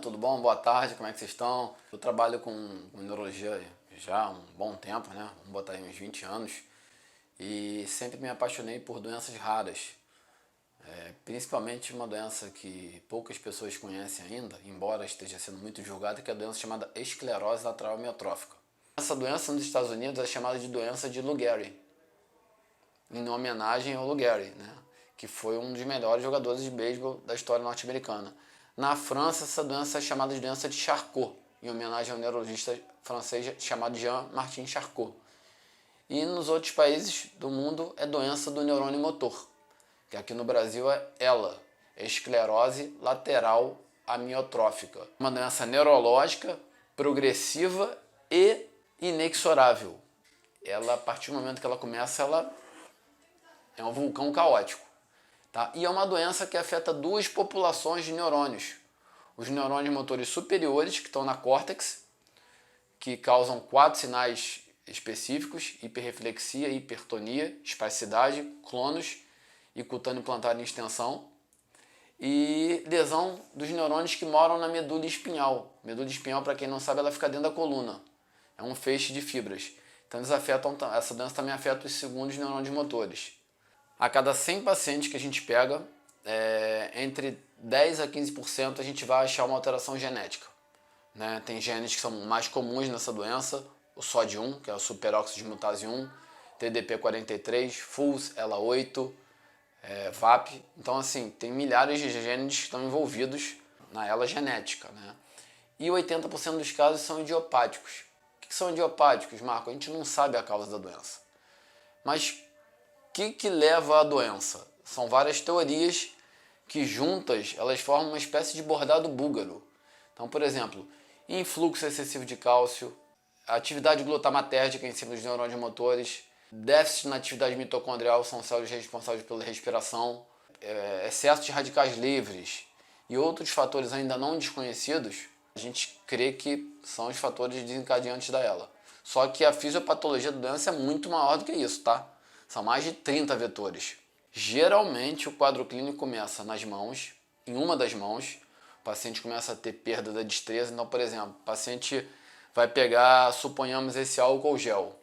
Tudo bom? Boa tarde, como é que vocês estão? Eu trabalho com neurologia já há um bom tempo, né? Vamos botar aí uns 20 anos. E sempre me apaixonei por doenças raras. Principalmente uma doença que poucas pessoas conhecem ainda, embora esteja sendo muito divulgada, que é a doença chamada esclerose lateral amiotrófica. Essa doença nos Estados Unidos é chamada de doença de Lou Gehrig, em homenagem ao Lou Gehrig, né? Que foi um dos melhores jogadores de beisebol da história norte-americana. Na França, essa doença é chamada de doença de Charcot, em homenagem ao neurologista francês chamado Jean-Martin Charcot. E nos outros países do mundo é doença do neurônio motor, que aqui no Brasil é ELA, esclerose lateral amiotrófica. Uma doença neurológica, progressiva e inexorável. Ela, a partir do momento que ela começa, ela é um vulcão caótico. Tá? E é uma doença que afeta duas populações de neurônios. Os neurônios motores superiores, que estão na córtex, que causam 4 sinais específicos: hiperreflexia, hipertonia, espasticidade, clonus e cutâneo plantar em extensão. E lesão dos neurônios que moram na medula espinhal. Medula espinhal, para quem não sabe, ela fica dentro da coluna. É um feixe de fibras. Então essa doença também afeta os segundos neurônios motores. A cada 100 pacientes que a gente pega, entre 10 a 15% a gente vai achar uma alteração genética. Né? Tem genes que são mais comuns nessa doença: o SOD1, que é o superóxido de mutase 1, TDP43, FUS, ELA8, VAP. Então, assim, tem milhares de genes que estão envolvidos na ELA genética. Né? E 80% dos casos são idiopáticos. O que são idiopáticos, Marco? A gente não sabe a causa da doença. Mas o que leva à doença? São várias teorias que juntas elas formam uma espécie de bordado búlgaro. Então, por exemplo, influxo excessivo de cálcio, atividade glutamatérgica em cima dos neurônios motores, déficit na atividade mitocondrial, são células responsáveis pela respiração, excesso de radicais livres e outros fatores ainda não desconhecidos, a gente crê que são os fatores desencadeantes da ELA. Só que a fisiopatologia da doença é muito maior do que isso, tá? São mais de 30 vetores. Geralmente o quadro clínico começa nas mãos, em uma das mãos. O paciente começa a ter perda da destreza. Então, por exemplo, o paciente vai pegar, suponhamos, esse álcool gel.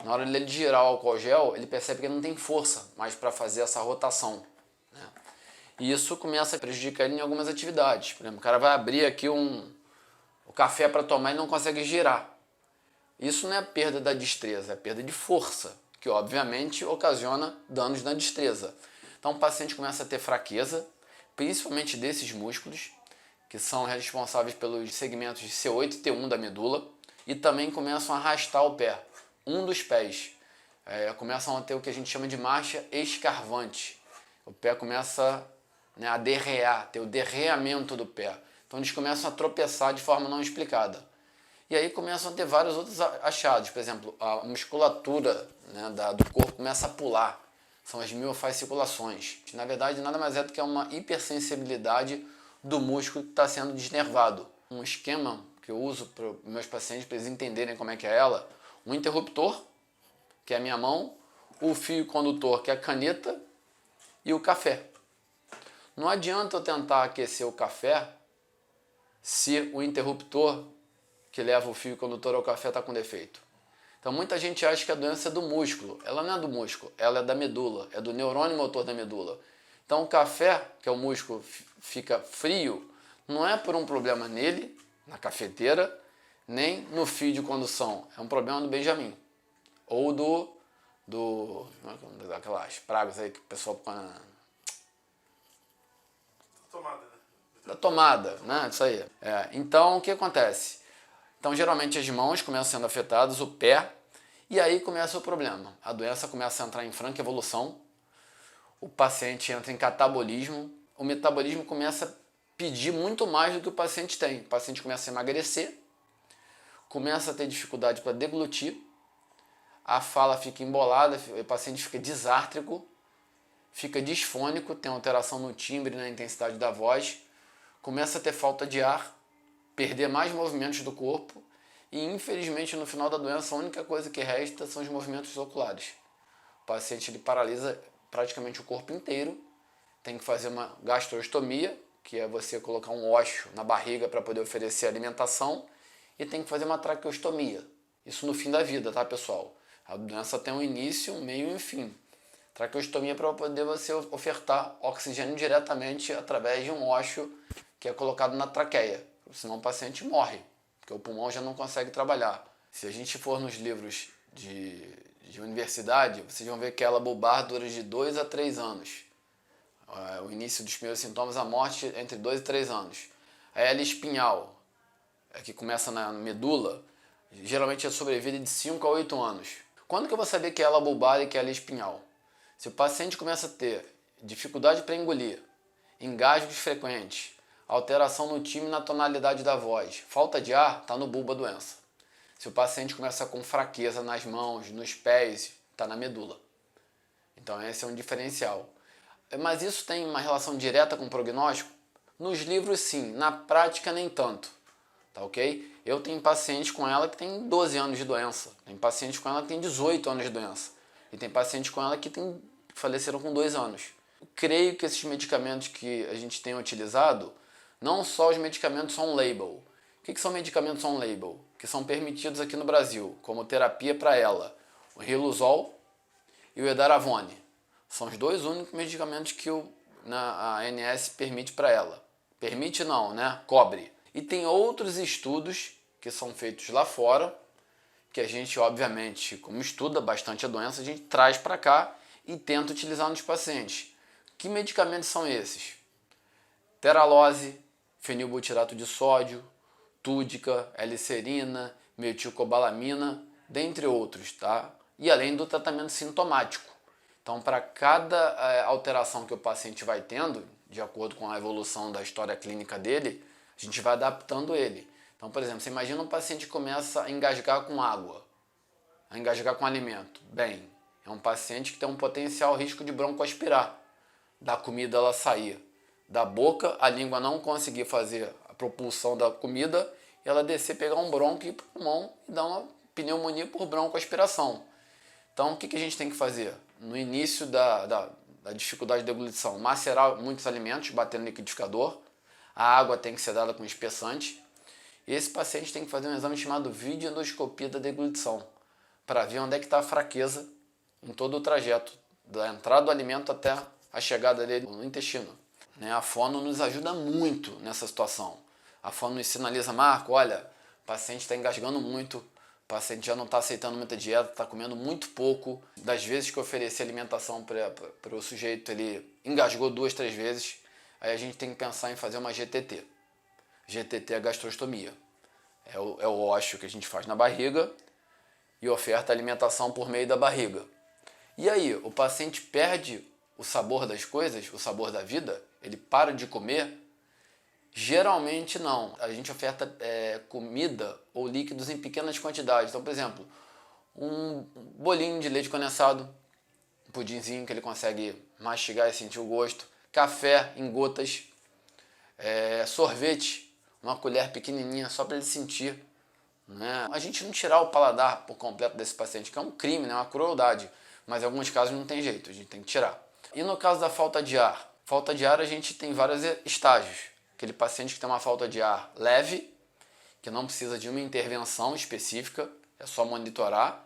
Na hora de girar o álcool gel, ele percebe que ele não tem força mais para fazer essa rotação. Né? E isso começa a prejudicar ele em algumas atividades. Por exemplo, o cara vai abrir aqui o café para tomar e não consegue girar. Isso não é perda da destreza, é perda de força, que obviamente ocasiona danos na destreza. Então o paciente começa a ter fraqueza, principalmente desses músculos, que são responsáveis pelos segmentos de C8 e T1 da medula, e também começam a arrastar o pé, um dos pés. Começam a ter o que a gente chama de marcha escarvante. O pé começa, né, a derrear, ter o derreamento do pé. Então eles começam a tropeçar de forma não explicada. E aí começam a ter vários outros achados. Por exemplo, a musculatura, né, do corpo começa a pular. São as miofasciculações. Na verdade, nada mais é do que uma hipersensibilidade do músculo que está sendo desnervado. Um esquema que eu uso para os meus pacientes, para eles entenderem como é que é ela: um interruptor, que é a minha mão, o fio condutor, que é a caneta, e o café. Não adianta eu tentar aquecer o café se o interruptor que leva o fio condutor ao café está com defeito. Então muita gente acha que a doença é do músculo. Ela não é do músculo, ela é da medula, é do neurônio motor da medula. Então o café, que é o músculo, fica frio, não é por um problema nele, na cafeteira, nem no fio de condução. É um problema do Benjamin. Ou daquelas pragas aí que o pessoal põe da tomada, né? Isso aí. Então o que acontece? Então, geralmente as mãos começam sendo afetadas, o pé, e aí começa o problema. A doença começa a entrar em franca evolução, o paciente entra em catabolismo, o metabolismo começa a pedir muito mais do que o paciente tem. O paciente começa a emagrecer, começa a ter dificuldade para deglutir, a fala fica embolada, o paciente fica disártrico, fica disfônico, tem alteração no timbre e na intensidade da voz, começa a ter falta de ar, perder mais movimentos do corpo e, infelizmente, no final da doença, a única coisa que resta são os movimentos oculares. O paciente ele paralisa praticamente o corpo inteiro, tem que fazer uma gastrostomia, que é você colocar um ósseo na barriga para poder oferecer alimentação, e tem que fazer uma traqueostomia. Isso no fim da vida, tá, pessoal? A doença tem um início, um meio e um fim. Traqueostomia para poder você ofertar oxigênio diretamente através de um ósseo que é colocado na traqueia. Senão o paciente morre, porque o pulmão já não consegue trabalhar. Se a gente for nos livros de universidade, vocês vão ver que ela bulbar dura de 2 a 3 anos. O início dos primeiros sintomas, a morte entre 2 e 3 anos. A hélia espinhal, que começa na medula, geralmente é sobrevida de 5 a 8 anos. Quando que eu vou saber que é hélia bulbar e que é hélia espinhal? Se o paciente começa a ter dificuldade para engolir, engasgos frequentes, alteração no timbre e na tonalidade da voz, falta de ar, está no bulbo a doença. Se o paciente começa com fraqueza nas mãos, nos pés, está na medula. Então esse é um diferencial. Mas isso tem uma relação direta com o prognóstico? Nos livros sim, na prática nem tanto. Tá ok? Eu tenho paciente com ela que tem 12 anos de doença, tem paciente com ela que tem 18 anos de doença, e tem paciente com ela que faleceram com 2 anos. Eu creio que esses medicamentos que a gente tem utilizado, não só os medicamentos on-label. O que são medicamentos on-label? Que são permitidos aqui no Brasil, como terapia para ela, o Riluzol e o Edaravone. São os 2 únicos medicamentos que a ANS permite para ela. Permite não, né? Cobre. E tem outros estudos que são feitos lá fora, que a gente, obviamente, como estuda bastante a doença, a gente traz para cá e tenta utilizar nos pacientes. Que medicamentos são esses? Teralose, fenilbutirato de sódio, túdica, L-serina, metilcobalamina, dentre outros, tá? E além do tratamento sintomático. Então, para cada alteração que o paciente vai tendo, de acordo com a evolução da história clínica dele, a gente vai adaptando ele. Então, por exemplo, você imagina um paciente que começa a engasgar com água, a engasgar com alimento. Bem, é um paciente que tem um potencial risco de broncoaspirar, da comida ela sair da boca, a língua não conseguir fazer a propulsão da comida, e ela descer, pegar um bronco e ir para o pulmão e dar uma pneumonia por broncoaspiração. Então, o que a gente tem que fazer? No início da dificuldade de deglutição, macerar muitos alimentos, bater no liquidificador, a água tem que ser dada com espessante, e esse paciente tem que fazer um exame chamado videoendoscopia da deglutição, para ver onde é que está a fraqueza em todo o trajeto, da entrada do alimento até a chegada dele no intestino. A fono nos ajuda muito nessa situação. A fono nos sinaliza: Marco, olha, o paciente está engasgando muito, o paciente já não está aceitando muita dieta, está comendo muito pouco. Das vezes que eu ofereci alimentação para o sujeito, ele engasgou 2, 3 vezes. Aí a gente tem que pensar em fazer uma GTT. GTT é a gastrostomia. É o ósseo que a gente faz na barriga e oferta alimentação por meio da barriga. E aí, o paciente perde o sabor das coisas, o sabor da vida? Ele para de comer? Geralmente não. A gente oferta comida ou líquidos em pequenas quantidades. Então, por exemplo, um bolinho de leite condensado, um pudinzinho que ele consegue mastigar e sentir o gosto, café em gotas, sorvete, uma colher pequenininha só para ele sentir. Né? A gente não tirar o paladar por completo desse paciente, que é um crime, né? Uma crueldade, mas em alguns casos não tem jeito, a gente tem que tirar. E no caso da falta de ar? Falta de ar a gente tem vários estágios. Aquele paciente que tem uma falta de ar leve, que não precisa de uma intervenção específica, é só monitorar.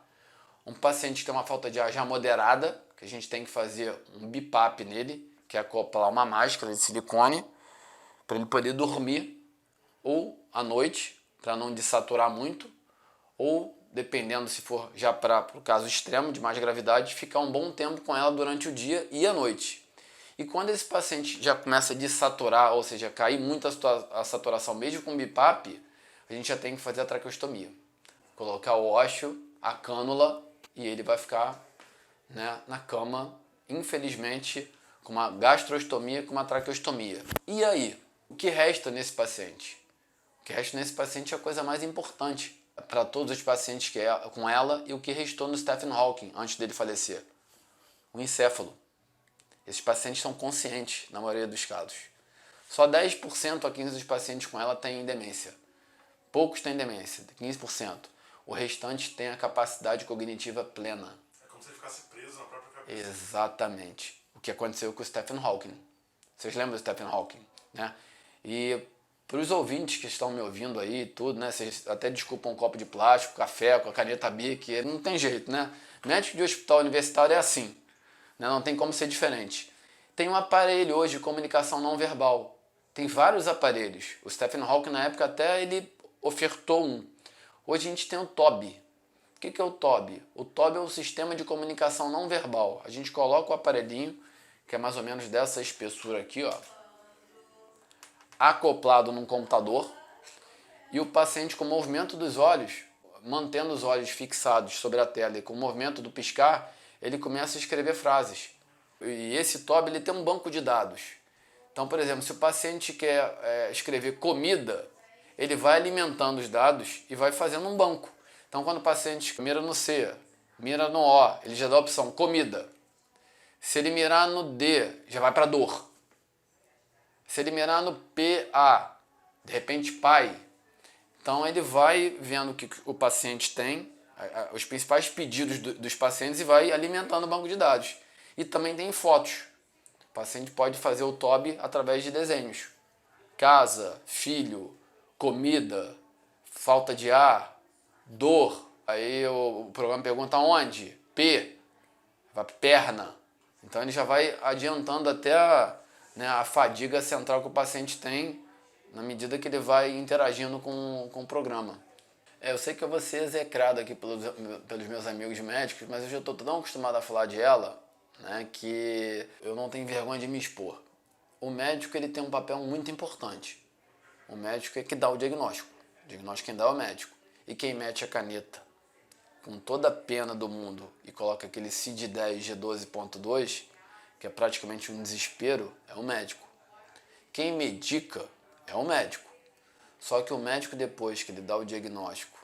Um paciente que tem uma falta de ar já moderada, que a gente tem que fazer um BiPAP nele, que é acoplar uma máscara de silicone, para ele poder dormir, ou à noite, para não desaturar muito, ou, dependendo se for já para o caso extremo de mais gravidade, ficar um bom tempo com ela durante o dia e a noite. E quando esse paciente já começa a desaturar, ou seja, cair muito a saturação mesmo com BiPAP, a gente já tem que fazer a traqueostomia. Colocar o ósseo, a cânula, e ele vai ficar, né, na cama, infelizmente, com uma gastrostomia, com uma traqueostomia. E aí? O que resta nesse paciente? O que resta nesse paciente é a coisa mais importante para todos os pacientes que é com ela e o que restou no Stephen Hawking antes dele falecer. O encéfalo. Esses pacientes são conscientes na maioria dos casos. Só 10% a 15% dos pacientes com ela têm demência. Poucos têm demência, 15%. O restante tem a capacidade cognitiva plena. É como se ele ficasse preso na própria cabeça. Exatamente. O que aconteceu com o Stephen Hawking. Vocês lembram do Stephen Hawking? Né? E para os ouvintes que estão me ouvindo aí, tudo, né? Vocês até desculpam um copo de plástico, café, com a caneta Bic, não tem jeito, né? Médico de hospital universitário é assim, né? Não tem como ser diferente. Tem um aparelho hoje de comunicação não verbal. Tem vários aparelhos. O Stephen Hawking, na época, até ele ofertou um. Hoje a gente tem o TOB. O que é o TOB? O TOB é o sistema de comunicação não verbal. A gente coloca o aparelhinho, que é mais ou menos dessa espessura aqui, ó, acoplado num computador, e o paciente, com o movimento dos olhos, mantendo os olhos fixados sobre a tela e com o movimento do piscar, ele começa a escrever frases. E esse TOB ele tem um banco de dados. Então, por exemplo, se o paciente quer escrever comida, ele vai alimentando os dados e vai fazendo um banco. Então, quando o paciente mira no C, mira no O, ele já dá a opção comida. Se ele mirar no D, já vai para dor. Se ele mirar no PA, de repente pai. Então, ele vai vendo o que o paciente tem, os principais pedidos dos pacientes, e vai alimentando o banco de dados. E também tem fotos. O paciente pode fazer o TOB através de desenhos. Casa, filho, comida, falta de ar, dor. Aí o programa pergunta onde? P, vai perna. Então ele já vai adiantando até a fadiga central que o paciente tem na medida que ele vai interagindo com o programa. Eu sei que eu vou ser execrado aqui pelos meus amigos médicos, mas eu já estou tão acostumado a falar de ela, né, que eu não tenho vergonha de me expor. O médico ele tem um papel muito importante. O médico é que dá o diagnóstico. O diagnóstico quem dá é o médico. E quem mete a caneta com toda a pena do mundo e coloca aquele CID-10 G12.2, que é praticamente um desespero, é o médico. Quem medica é o médico. Só que o médico, depois que ele dá o diagnóstico,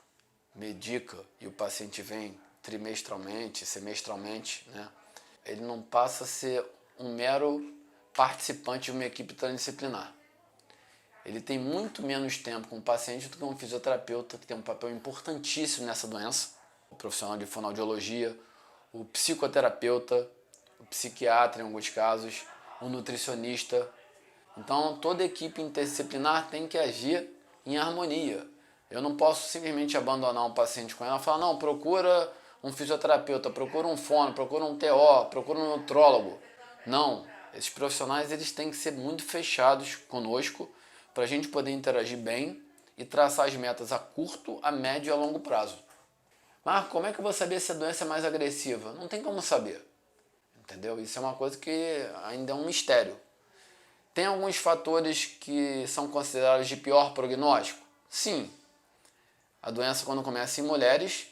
medica e o paciente vem trimestralmente, semestralmente, né, ele não passa a ser um mero participante de uma equipe transdisciplinar. Ele tem muito menos tempo com o paciente do que um fisioterapeuta, que tem um papel importantíssimo nessa doença, o profissional de fonoaudiologia, o psicoterapeuta, o psiquiatra em alguns casos, o nutricionista. Então toda equipe interdisciplinar tem que agir em harmonia. Eu não posso simplesmente abandonar um paciente com ela e falar, não, procura um fisioterapeuta, procura um fono, procura um TO, procura um nutrólogo. Não, esses profissionais eles têm que ser muito fechados conosco para a gente poder interagir bem e traçar as metas a curto, a médio e a longo prazo. Mas como é que eu vou saber se a doença é mais agressiva? Não tem como saber, entendeu? Isso é uma coisa que ainda é um mistério. Tem alguns fatores que são considerados de pior prognóstico? Sim. A doença quando começa em mulheres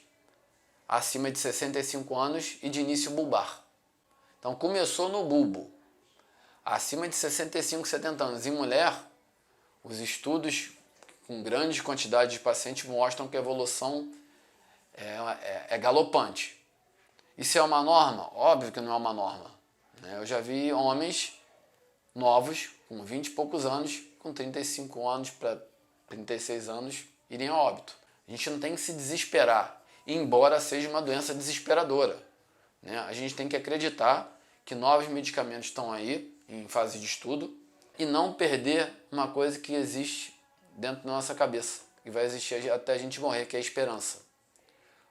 acima de 65 anos e de início bulbar. Então começou no bulbo. Acima de 65, 70 anos em mulher, os estudos com grandes quantidades de pacientes mostram que a evolução é galopante. Isso é uma norma? Óbvio que não é uma norma. Eu já vi homens novos, com 20 e poucos anos, com 35 anos para 36 anos, irem a óbito. A gente não tem que se desesperar, embora seja uma doença desesperadora. A gente tem que acreditar que novos medicamentos estão aí, em fase de estudo, e não perder uma coisa que existe dentro da nossa cabeça, que vai existir até a gente morrer, que é a esperança.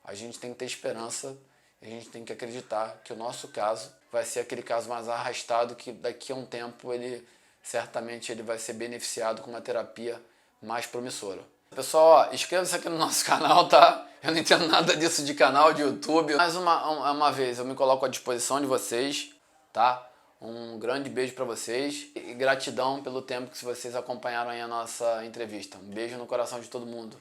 A gente tem que ter esperança, e a gente tem que acreditar que o nosso caso vai ser aquele caso mais arrastado, que daqui a um tempo certamente ele vai ser beneficiado com uma terapia mais promissora. Pessoal, inscreva-se aqui no nosso canal, tá? Eu não entendo nada disso de canal, de YouTube. Mais uma vez, eu me coloco à disposição de vocês, tá? Um grande beijo para vocês e gratidão pelo tempo que vocês acompanharam aí a nossa entrevista. Um beijo no coração de todo mundo.